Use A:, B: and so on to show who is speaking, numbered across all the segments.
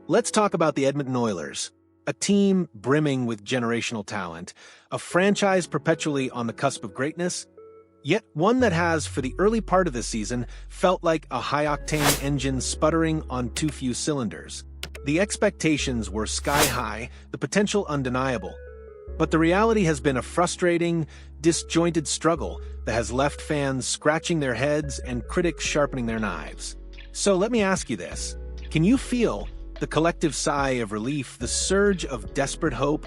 A: Let's talk about the Edmonton Oilers, a team brimming with generational talent, a franchise perpetually on the cusp of greatness, yet one that has, for the early part of this season, felt like a high-octane engine sputtering on too few cylinders. The expectations were sky-high, the potential undeniable. But the reality has been a frustrating, disjointed struggle that has left fans scratching their heads and critics sharpening their knives. So let me ask you this. Can you feel the collective sigh of relief, the surge of desperate hope,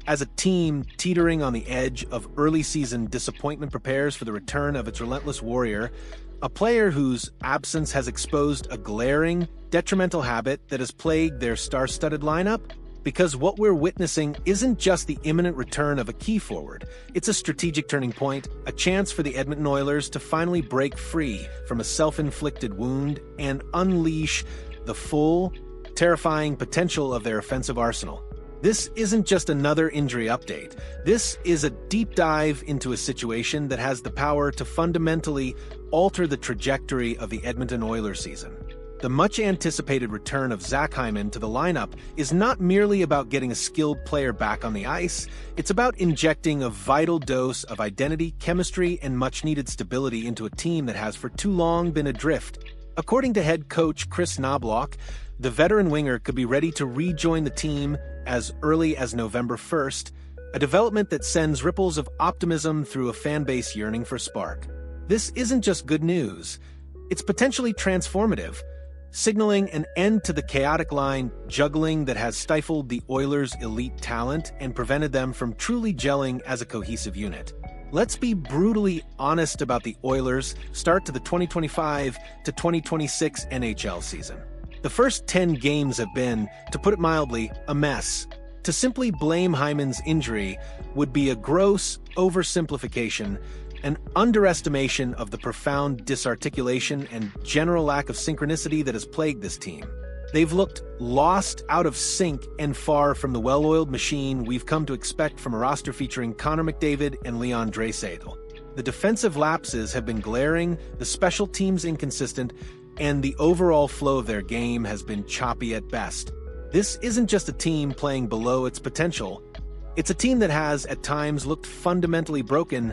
A: as a team teetering on the edge of early-season disappointment prepares for the return of its relentless warrior, a player whose absence has exposed a glaring, detrimental habit that has plagued their star-studded lineup? Because what we're witnessing isn't just the imminent return of a key forward, it's a strategic turning point, a chance for the Edmonton Oilers to finally break free from a self-inflicted wound and unleash the full, terrifying potential of their offensive arsenal. This isn't just another injury update. This is a deep dive into a situation that has the power to fundamentally alter the trajectory of the Edmonton Oilers season. The much-anticipated return of Zach Hyman to the lineup is not merely about getting a skilled player back on the ice, it's about injecting a vital dose of identity, chemistry, and much-needed stability into a team that has for too long been adrift. According to head coach Kris Knoblauch, the veteran winger could be ready to rejoin the team as early as November 1st, a development that sends ripples of optimism through a fan base yearning for spark. This isn't just good news, it's potentially transformative, signaling an end to the chaotic line juggling that has stifled the Oilers' elite talent and prevented them from truly gelling as a cohesive unit. Let's be brutally honest about the Oilers' start to the 2025 to 2026 NHL season. The first 10 games have been, to put it mildly, a mess. To simply blame Hyman's injury would be a gross oversimplification, an underestimation of the profound disarticulation and general lack of synchronicity that has plagued this team. They've looked lost, out of sync, and far from the well-oiled machine we've come to expect from a roster featuring Connor McDavid and Leon Draisaitl. The defensive lapses have been glaring, the special teams inconsistent, and the overall flow of their game has been choppy at best. This isn't just a team playing below its potential. It's a team that has, at times, looked fundamentally broken,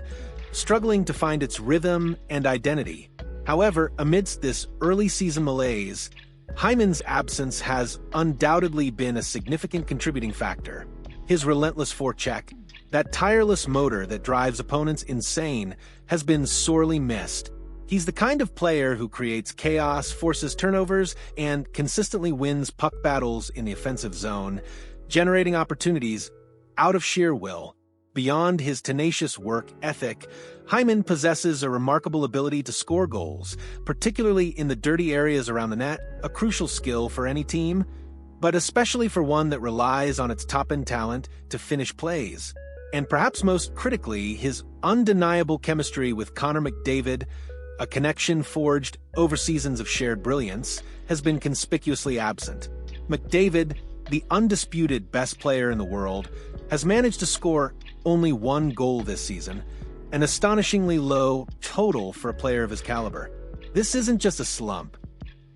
A: struggling to find its rhythm and identity. However, amidst this early-season malaise, Hyman's absence has undoubtedly been a significant contributing factor. His relentless forecheck, that tireless motor that drives opponents insane, has been sorely missed. He's the kind of player who creates chaos, forces turnovers, and consistently wins puck battles in the offensive zone, generating opportunities out of sheer will. Beyond his tenacious work ethic, Hyman possesses a remarkable ability to score goals, particularly in the dirty areas around the net, a crucial skill for any team, but especially for one that relies on its top-end talent to finish plays. And perhaps most critically, his undeniable chemistry with Connor McDavid, a connection forged over seasons of shared brilliance, has been conspicuously absent. McDavid, the undisputed best player in the world, has managed to score only one goal this season, an astonishingly low total for a player of his caliber. This isn't just a slump.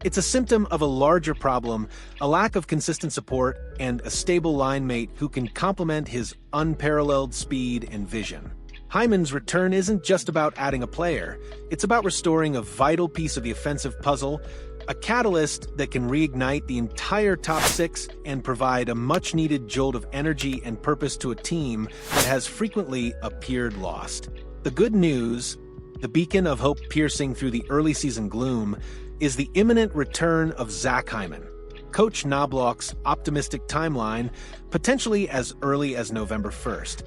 A: It's a symptom of a larger problem, a lack of consistent support, and a stable line mate who can complement his unparalleled speed and vision. Hyman's return isn't just about adding a player, it's about restoring a vital piece of the offensive puzzle, a catalyst that can reignite the entire top six and provide a much-needed jolt of energy and purpose to a team that has frequently appeared lost. The good news, the beacon of hope piercing through the early season gloom, is the imminent return of Zach Hyman. Coach Knoblauch's optimistic timeline, potentially as early as November 1st,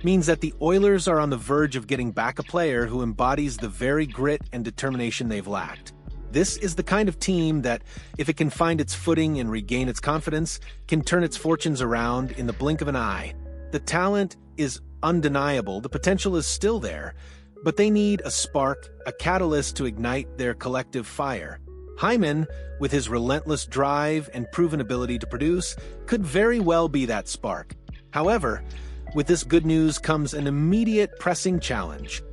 A: means that the Oilers are on the verge of getting back a player who embodies the very grit and determination they've lacked. This is the kind of team that, if it can find its footing and regain its confidence, can turn its fortunes around in the blink of an eye. The talent is undeniable, the potential is still there, but they need a spark, a catalyst to ignite their collective fire. Hyman, with his relentless drive and proven ability to produce, could very well be that spark. However, with this good news comes an immediate pressing challenge: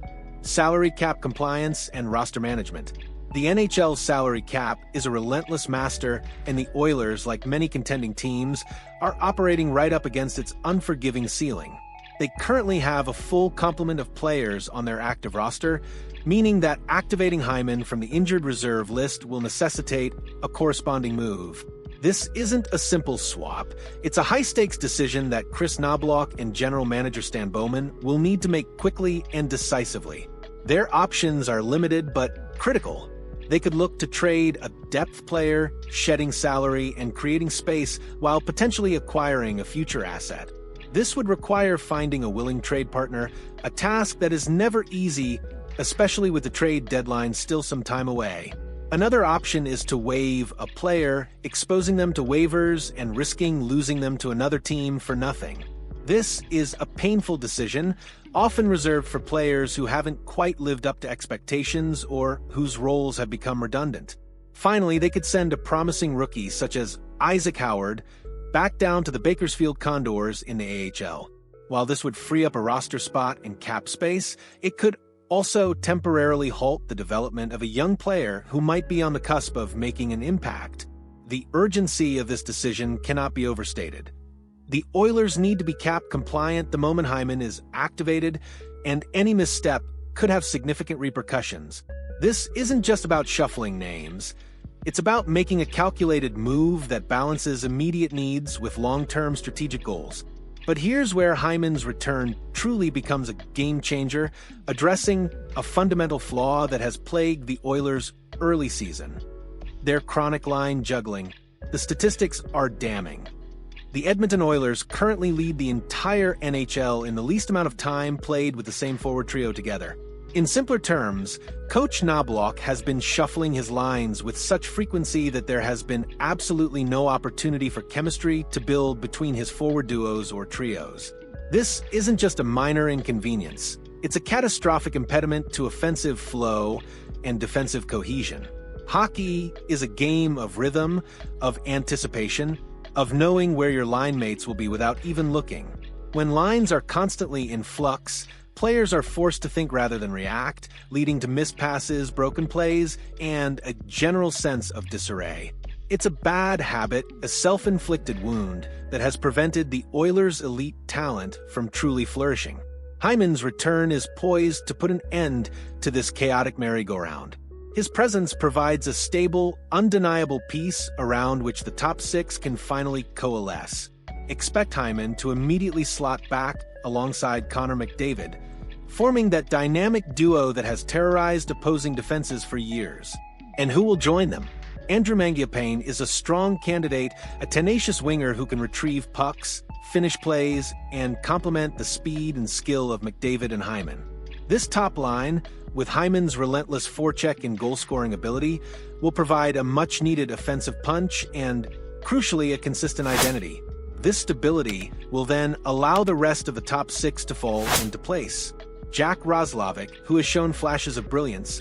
A: salary cap compliance and roster management. The NHL's salary cap is a relentless master, and the Oilers, like many contending teams, are operating right up against its unforgiving ceiling. They currently have a full complement of players on their active roster, meaning that activating Hyman from the injured reserve list will necessitate a corresponding move. This isn't a simple swap. It's a high-stakes decision that Chris Knoblauch and general manager Stan Bowman will need to make quickly and decisively. Their options are limited but critical. They could look to trade a depth player, shedding salary, and creating space while potentially acquiring a future asset. This would require finding a willing trade partner, a task that is never easy, especially with the trade deadline still some time away. Another option is to waive a player, exposing them to waivers and risking losing them to another team for nothing. This is a painful decision, often reserved for players who haven't quite lived up to expectations or whose roles have become redundant. Finally, they could send a promising rookie such as Isaac Howard back down to the Bakersfield Condors in the AHL. While this would free up a roster spot and cap space, it could also temporarily halt the development of a young player who might be on the cusp of making an impact. The urgency of this decision cannot be overstated. The Oilers need to be cap compliant the moment Hyman is activated, and any misstep could have significant repercussions. This isn't just about shuffling names. It's about making a calculated move that balances immediate needs with long-term strategic goals. But here's where Hyman's return truly becomes a game-changer, addressing a fundamental flaw that has plagued the Oilers' early season: their chronic line juggling. The statistics are damning. The Edmonton Oilers currently lead the entire NHL in the least amount of time played with the same forward trio together. In simpler terms, Coach Knoblauch has been shuffling his lines with such frequency that there has been absolutely no opportunity for chemistry to build between his forward duos or trios. This isn't just a minor inconvenience. It's a catastrophic impediment to offensive flow and defensive cohesion. Hockey is a game of rhythm, of anticipation, of knowing where your line mates will be without even looking. When lines are constantly in flux, players are forced to think rather than react, leading to missed passes, broken plays, and a general sense of disarray. It's a bad habit, a self-inflicted wound that has prevented the Oilers' elite talent from truly flourishing. Hyman's return is poised to put an end to this chaotic merry-go-round. His presence provides a stable, undeniable piece around which the top six can finally coalesce. Expect Hyman to immediately slot back alongside Connor McDavid, forming that dynamic duo that has terrorized opposing defenses for years. And who will join them? Andrew Mangiapane is a strong candidate, a tenacious winger who can retrieve pucks, finish plays, and complement the speed and skill of McDavid and Hyman. This top line, with Hyman's relentless forecheck and goal-scoring ability, will provide a much-needed offensive punch and, crucially, a consistent identity. This stability will then allow the rest of the top six to fall into place. Jack Roslovic, who has shown flashes of brilliance,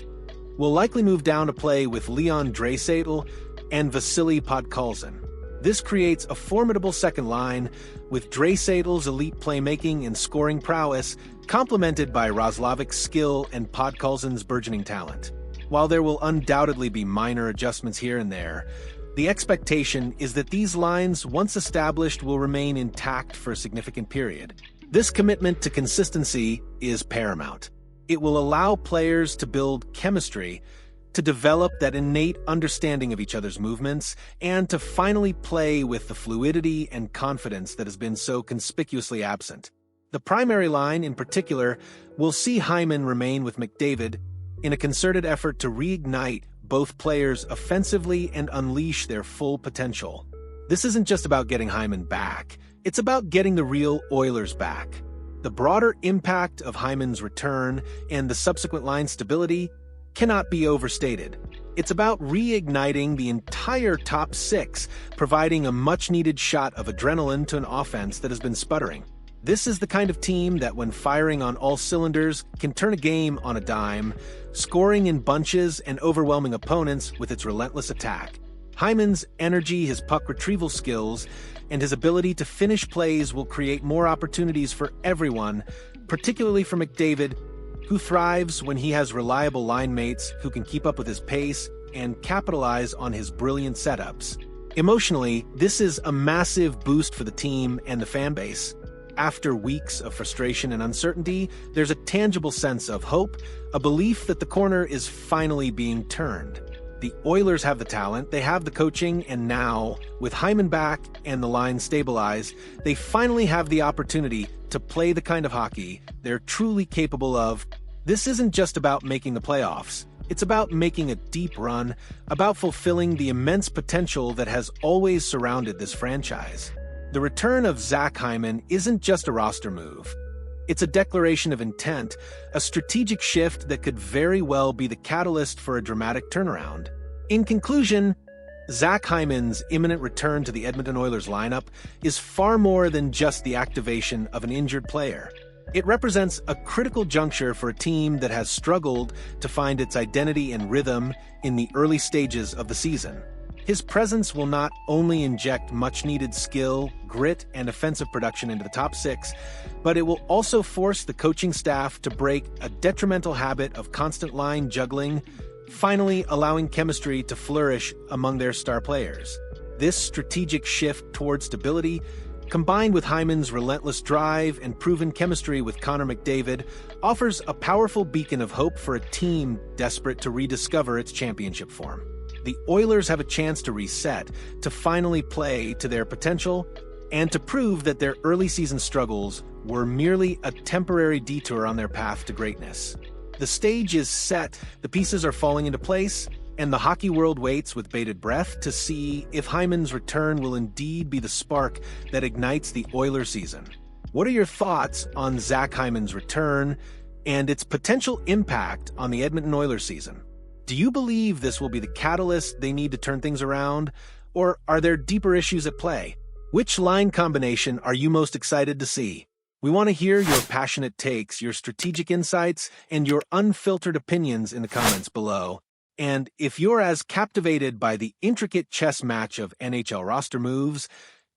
A: will likely move down to play with Leon Draisaitl and Vasily Podkolzin. This creates a formidable second line, with Draisaitl's elite playmaking and scoring prowess complemented by Roslovic's skill and Podkolzin's burgeoning talent. While there will undoubtedly be minor adjustments here and there, the expectation is that these lines, once established, will remain intact for a significant period. This commitment to consistency is paramount. It will allow players to build chemistry, to develop that innate understanding of each other's movements, and to finally play with the fluidity and confidence that has been so conspicuously absent. The primary line, in particular, will see Hyman remain with McDavid in a concerted effort to reignite both players offensively and unleash their full potential. This isn't just about getting Hyman back. It's about getting the real Oilers back. The broader impact of Hyman's return and the subsequent line stability cannot be overstated. It's about reigniting the entire top six, providing a much-needed shot of adrenaline to an offense that has been sputtering. This is the kind of team that, when firing on all cylinders, can turn a game on a dime, scoring in bunches and overwhelming opponents with its relentless attack. Hyman's energy, his puck retrieval skills, and his ability to finish plays will create more opportunities for everyone, particularly for McDavid, who thrives when he has reliable line mates who can keep up with his pace and capitalize on his brilliant setups. Emotionally, this is a massive boost for the team and the fan base. After weeks of frustration and uncertainty, there's a tangible sense of hope, a belief that the corner is finally being turned. The Oilers have the talent, they have the coaching, and now, with Hyman back and the line stabilized, they finally have the opportunity to play the kind of hockey they're truly capable of. This isn't just about making the playoffs. It's about making a deep run, about fulfilling the immense potential that has always surrounded this franchise. The return of Zach Hyman isn't just a roster move. It's a declaration of intent, a strategic shift that could very well be the catalyst for a dramatic turnaround. In conclusion, Zach Hyman's imminent return to the Edmonton Oilers lineup is far more than just the activation of an injured player. It represents a critical juncture for a team that has struggled to find its identity and rhythm in the early stages of the season. His presence will not only inject much-needed skill, grit, and offensive production into the top six, but it will also force the coaching staff to break a detrimental habit of constant line juggling, finally allowing chemistry to flourish among their star players. This strategic shift toward stability, combined with Hyman's relentless drive and proven chemistry with Connor McDavid, offers a powerful beacon of hope for a team desperate to rediscover its championship form. The Oilers have a chance to reset, to finally play to their potential, and to prove that their early season struggles were merely a temporary detour on their path to greatness. The stage is set, the pieces are falling into place, and the hockey world waits with bated breath to see if Hyman's return will indeed be the spark that ignites the Oilers season. What are your thoughts on Zach Hyman's return and its potential impact on the Edmonton Oilers season? Do you believe this will be the catalyst they need to turn things around, or are there deeper issues at play? Which line combination are you most excited to see? We want to hear your passionate takes, your strategic insights, and your unfiltered opinions in the comments below. And if you're as captivated by the intricate chess match of NHL roster moves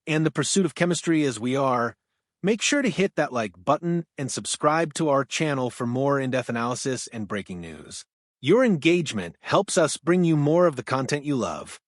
A: and the pursuit of chemistry as we are, make sure to hit that like button and subscribe to our channel for more in-depth analysis and breaking news. Your engagement helps us bring you more of the content you love.